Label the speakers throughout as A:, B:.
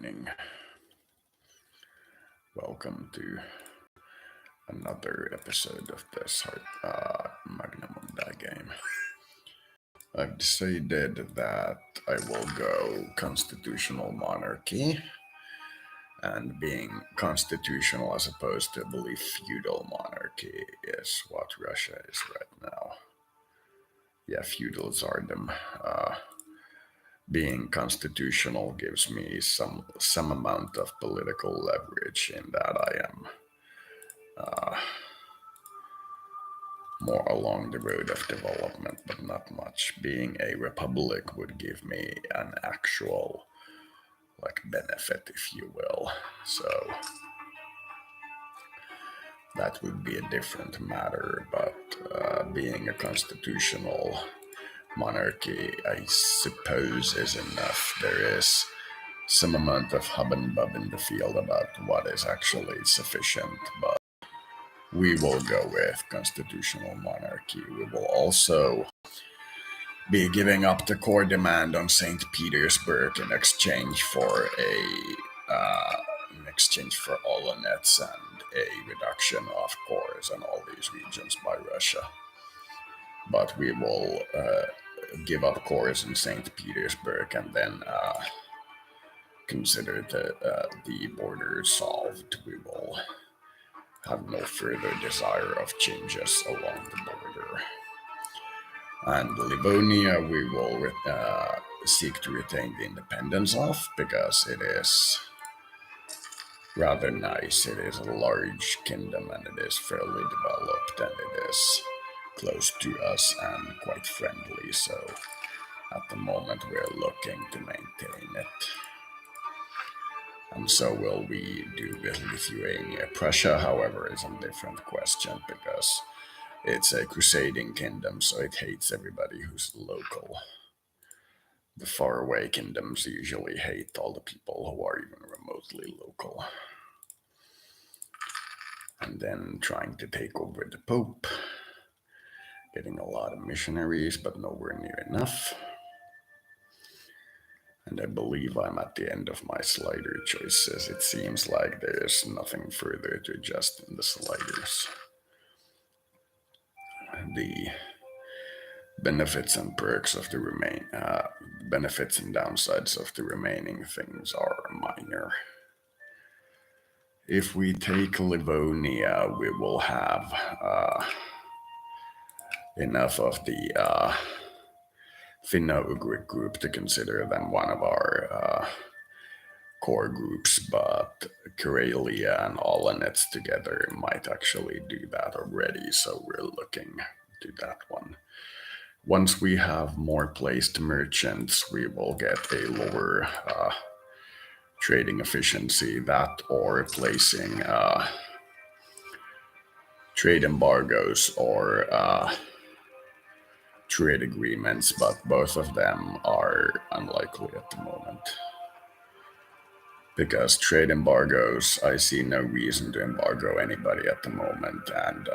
A: morning. Welcome to another episode of this Magna Mundi game. I've decided that I will go constitutional monarchy, and being constitutional as opposed to, I believe, feudal monarchy is what Russia is right now. Yeah, feudal tsardom. Being constitutional gives me some amount of political leverage in that I am more along the road of development, but not much. Being a republic would give me an actual benefit, if you will. So that would be a different matter. But being a constitutional monarchy, I suppose, is enough. There is some amount of hub and bub in the field about what is actually sufficient, but we will go with constitutional monarchy. We will also be giving up the core demand on St. Petersburg in exchange for all nets and a reduction of cores in all these regions by Russia. But we will give up cores in St. Petersburg and then consider the border solved. We will have no further desire of changes along the border. And Livonia, we will seek to retain the independence of, because it is rather nice. It is a large kingdom and it is fairly developed and it is close to us and quite friendly. So at the moment we're looking to maintain it. And so will we do with Lithuania. Prussia, however, is a different question because it's a crusading kingdom, so it hates everybody who's local. The faraway kingdoms usually hate all the people who are even remotely local. And then trying to take over the Pope, getting a lot of missionaries, but nowhere near enough. And I believe I'm at the end of my slider choices. It seems like there's nothing further to adjust in the sliders. The benefits and perks of the benefits and downsides of the remaining things are minor. If we take Livonia, we will have enough of the Finno-Ugric group to consider them one of our core groups, but Karelia and Olenets together might actually do that already, so we're looking to that one. Once we have more placed merchants, we will get a lower trading efficiency, that or placing trade embargoes or trade agreements, but both of them are unlikely at the moment. Because trade embargoes, I see no reason to embargo anybody at the moment, and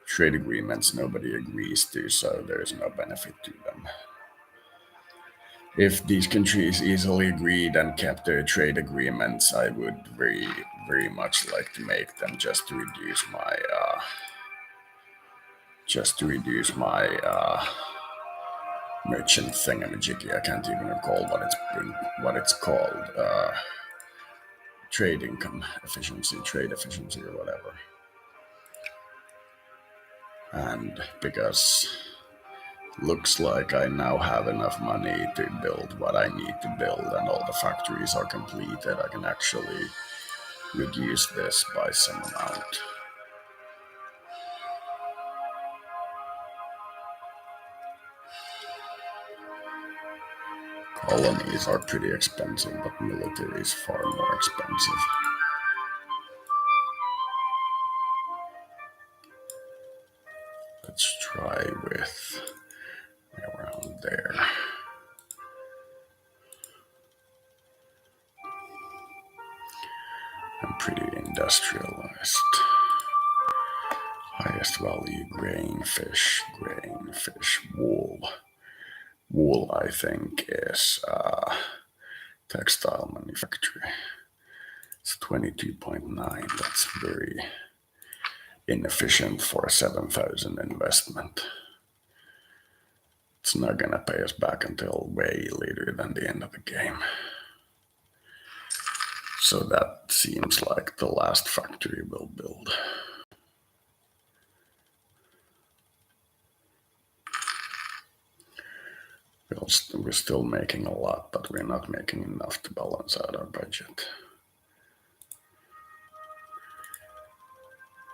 A: trade agreements nobody agrees to, so there's no benefit to them. If these countries easily agreed and kept their trade agreements, I would very, very much like to make them just to reduce my merchant thingamajiggy. I can't even recall what it's called. Trade income efficiency, trade efficiency, or whatever. And because looks like I now have enough money to build what I need to build, and all the factories are completed, I can actually reduce this by some amount. Colonies are pretty expensive, but military is far more expensive. Let's try with around there. I'm pretty industrialized. Highest value grain, fish, wool. Wool, I think, is textile manufacturing. It's 22.9. That's very inefficient for a 7,000 investment. It's not gonna pay us back until way later than the end of the game. So that seems like the last factory we'll build. We're still making a lot, but we're not making enough to balance out our budget.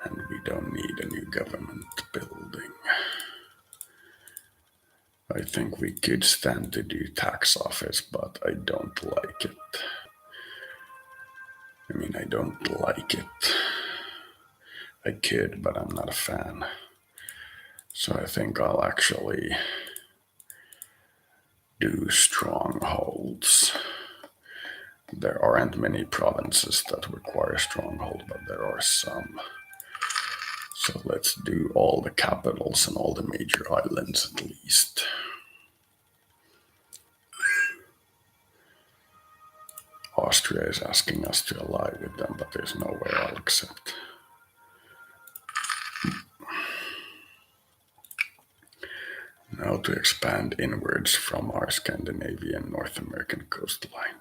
A: And we don't need a new government building. I think we could stand to do tax office, but I don't like it. I don't like it. I could, but I'm not a fan. So I think I'll actually do strongholds. There aren't many provinces that require stronghold, but there are some. So let's do all the capitals and all the major islands at least. Austria is asking us to ally with them, but there's no way I'll accept. Now to expand inwards from our Scandinavian North American coastline.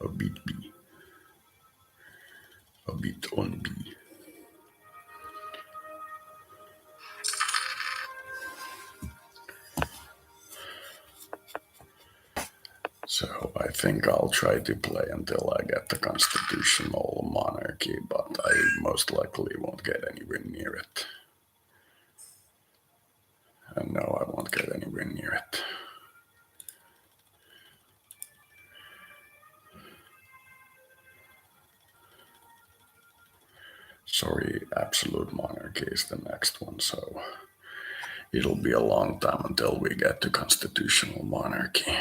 A: A bit B. A bit on B. So I think I'll try to play until I get the constitutional monarchy, but I most likely won't get anywhere near it. And no, I won't get anywhere near it. Sorry, absolute monarchy is the next one, so it'll be a long time until we get to constitutional monarchy.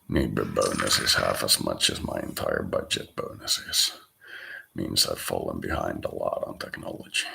A: Neighbor bonus is half as much as my entire budget bonus is. Means I've fallen behind a lot on technology.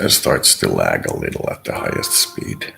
A: starts to lag a little at the highest speed.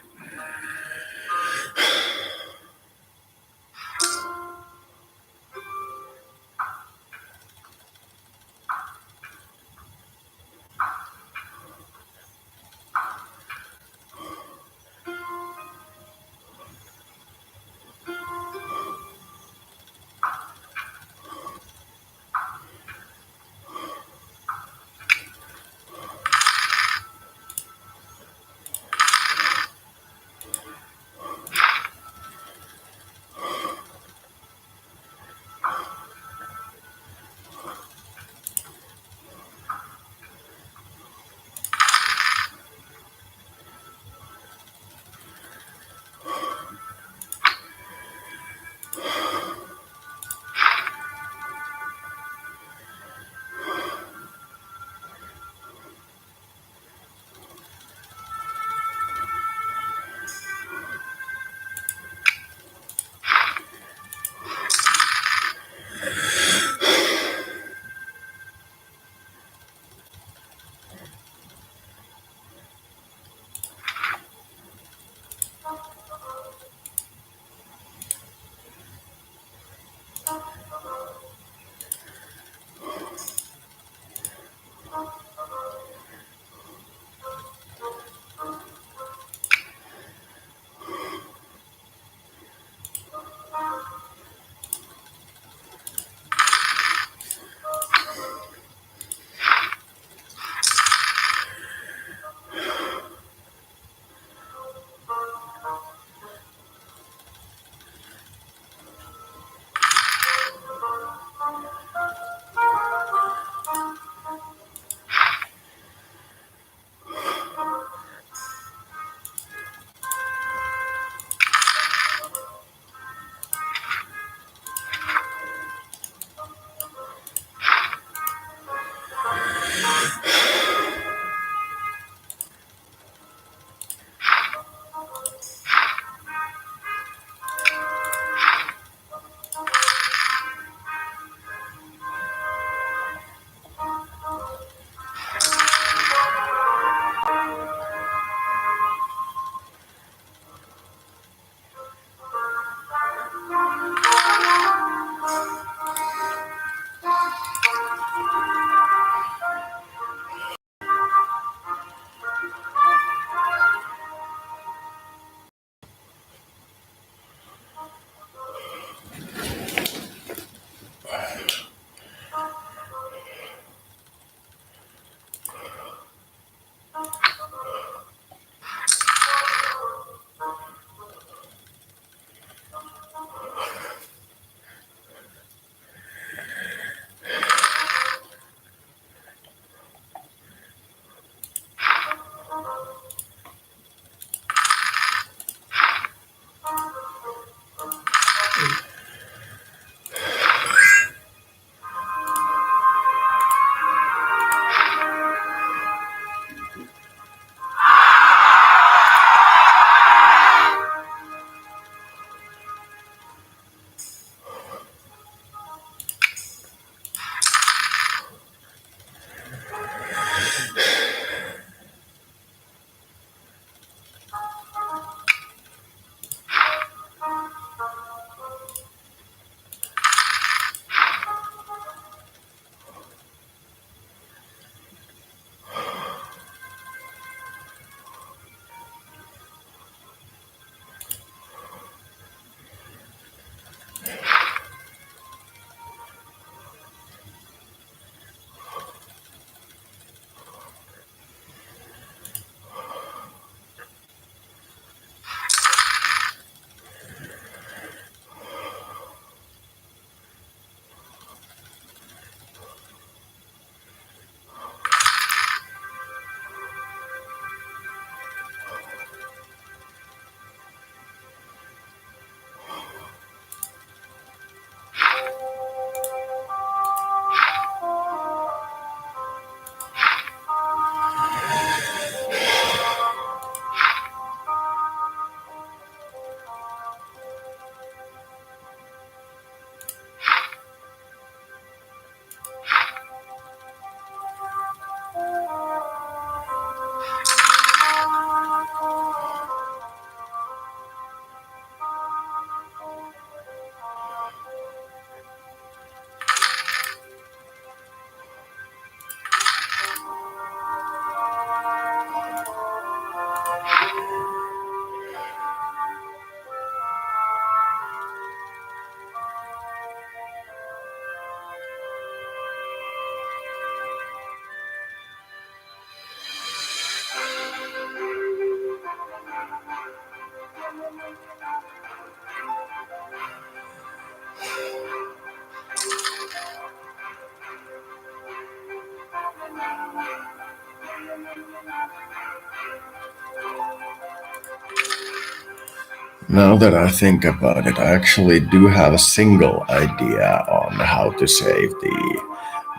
A: Now that I think about it, I actually do have a single idea on how to save the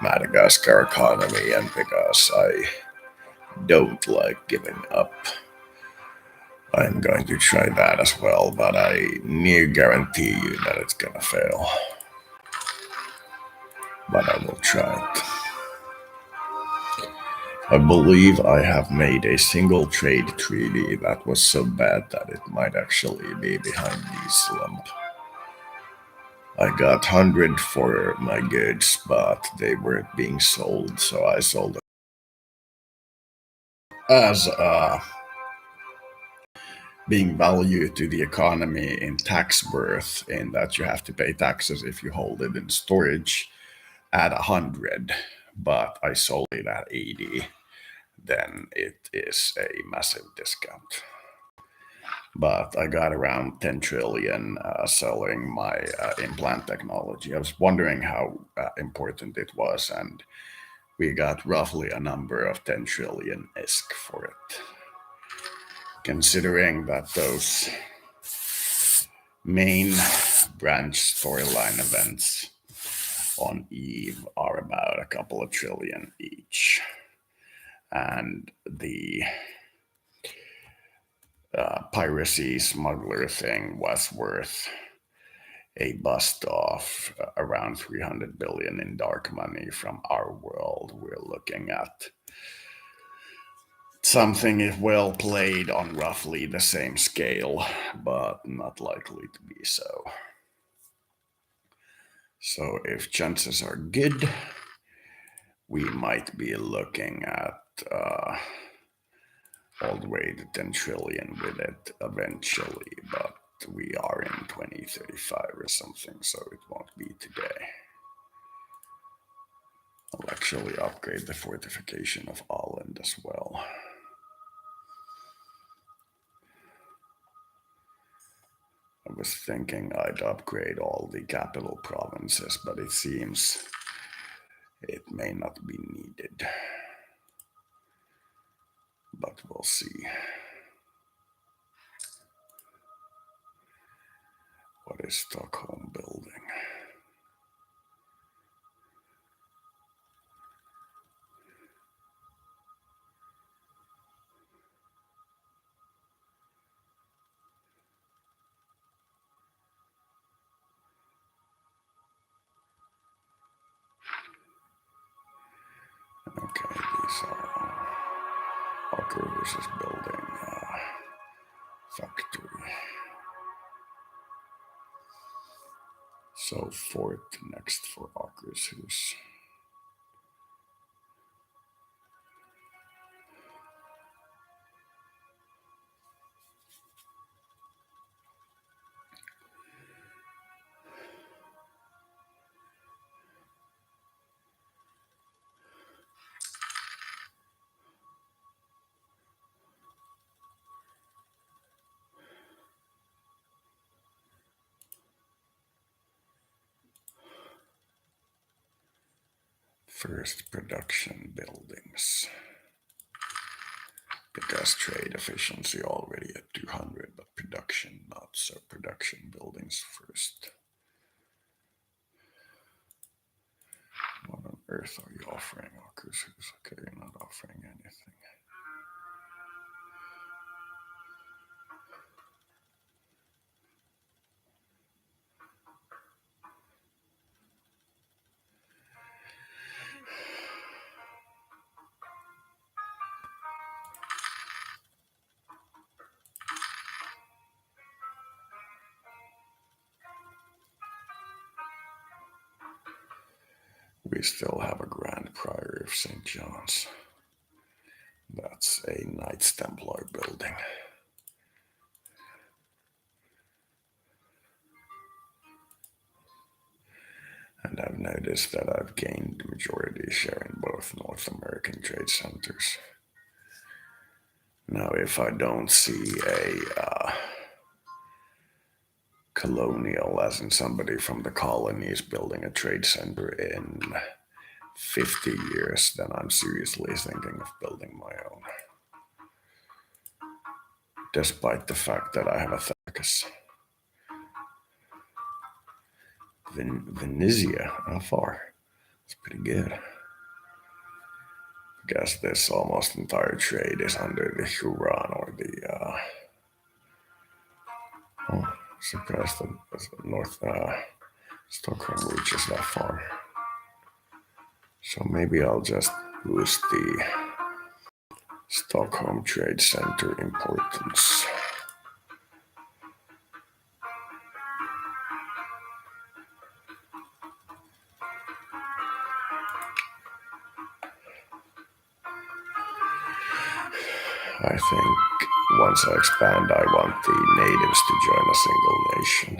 A: Madagascar economy, and because I don't like giving up, I'm going to try that as well, but I near guarantee you that it's gonna fail. But I will try it. I believe I have made a single trade treaty that was so bad that it might actually be behind the slump. I got 100 for my goods, but they weren't being sold, so I sold it as being valued to the economy in tax worth, in that you have to pay taxes if you hold it in storage at 100, but I sold it at 80. Then it is a massive discount. But I got around 10 trillion selling my implant technology. I was wondering how important it was, and we got roughly a number of 10 trillion ISK for it. Considering that those main branch storyline events on Eve are about a couple of trillion each, and the piracy smuggler thing was worth a bust off around 300 billion in dark money from our world. We're looking at something is well played on roughly the same scale, but not likely to be so. So if chances are good, we might be looking at all the way to 10 trillion with it eventually, but we are in 2035 or something, so it won't be today. I'll actually upgrade the fortification of Åland as well. I was thinking I'd upgrade all the capital provinces, but it seems it may not be needed. But we'll see. What is Stockholm building? Okay, these are Akerhus is building a factory. So fort next for Akerhus. First production buildings. Because trade efficiency already at 200, but production not. So production buildings first. What on earth are you offering, Akerhus? Okay, you're not offering anything. We still have a Grand Prior of St. John's. That's a Knights Templar building. And I've noticed that I've gained majority share in both North American trade centers. Now, if I don't see a colonial, as in somebody from the colonies building a trade center in 50 years, then I'm seriously thinking of building my own. Despite the fact that I have a therapist. Venezia, how far? It's pretty good. I guess this almost entire trade is under the Huron or the. Oh, surprised that North Stockholm reaches that far. So maybe I'll just boost the Stockholm Trade Center importance. I think once I expand, I want the natives to join a single nation.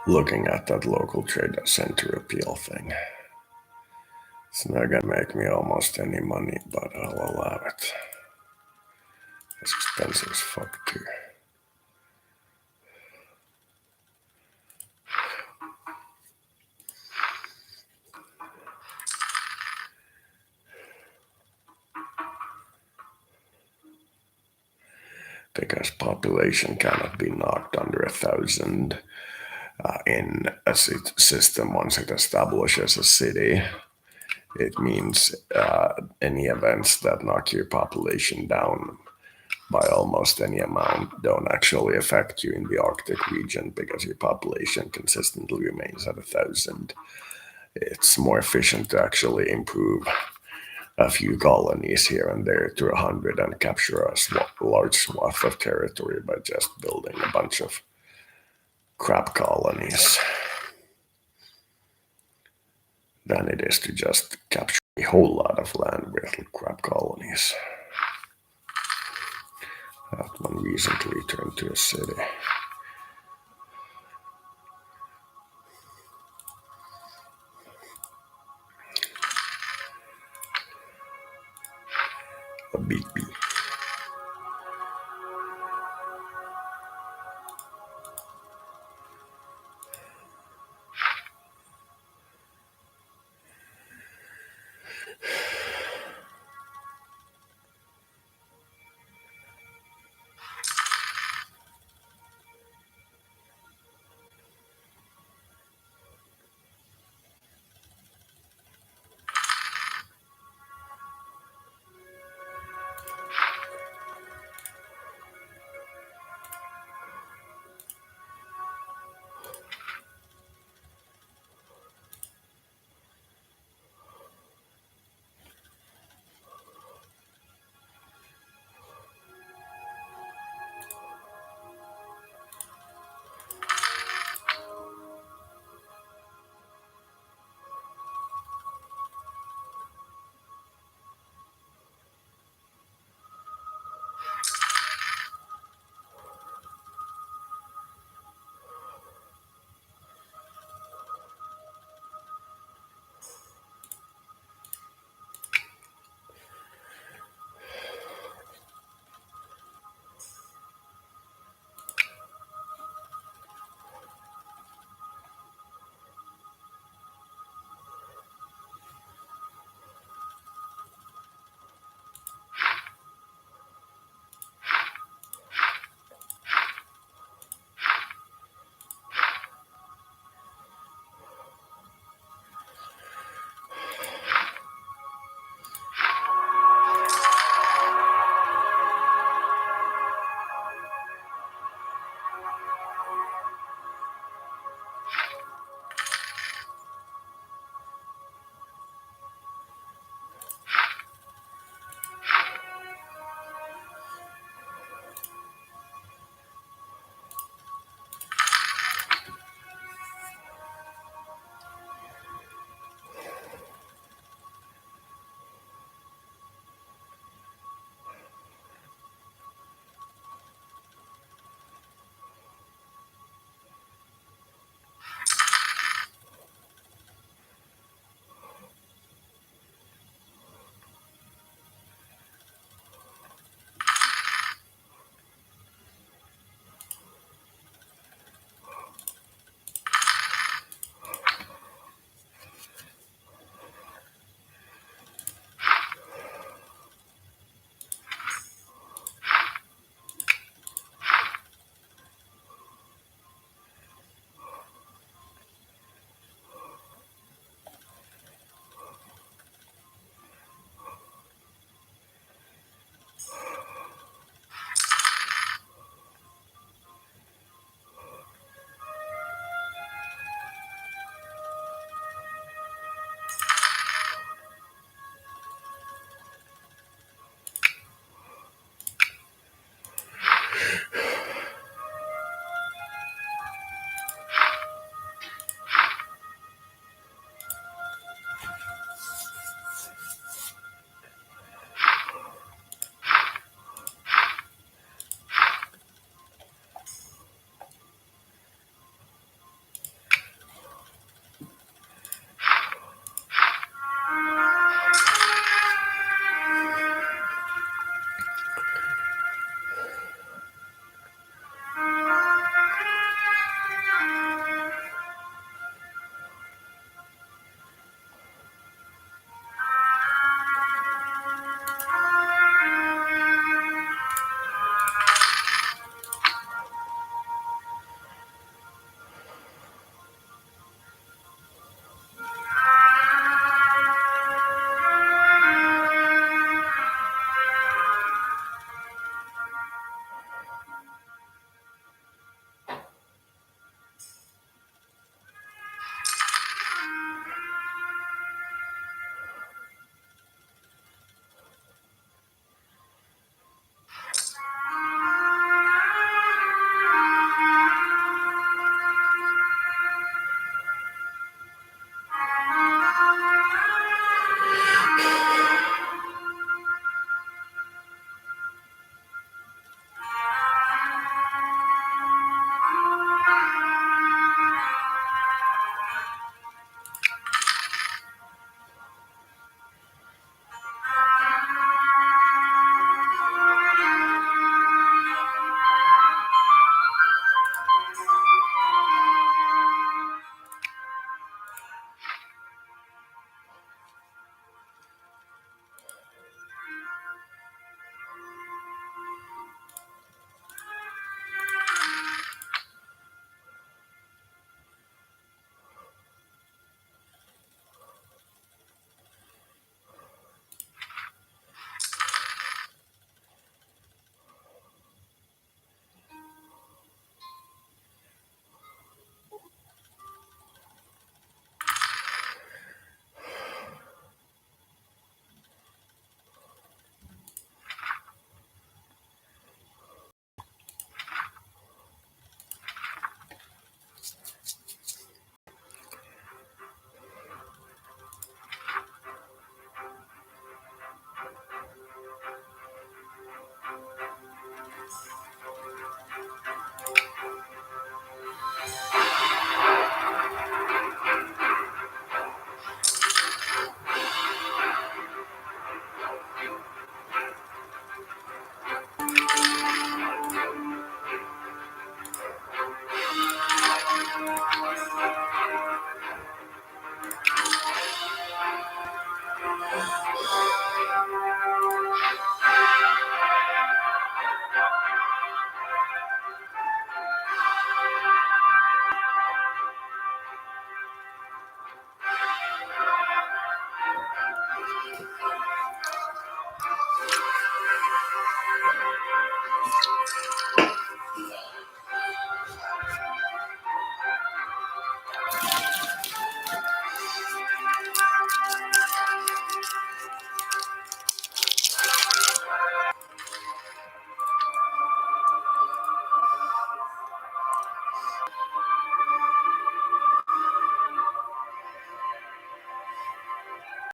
A: Looking at that local trade center appeal thing. It's not gonna make me almost any money, but I'll allow it. It's expensive as fuck too. Because population cannot be knocked under 1,000 in a system once it establishes a city. It means any events that knock your population down by almost any amount don't actually affect you in the Arctic region because your population consistently remains at 1,000. It's more efficient to actually improve a few colonies here and there to 100 and capture a large swath of territory by just building a bunch of crap colonies than it is to just capture a whole lot of land with crap colonies. That one recently turned to a city. A big bee.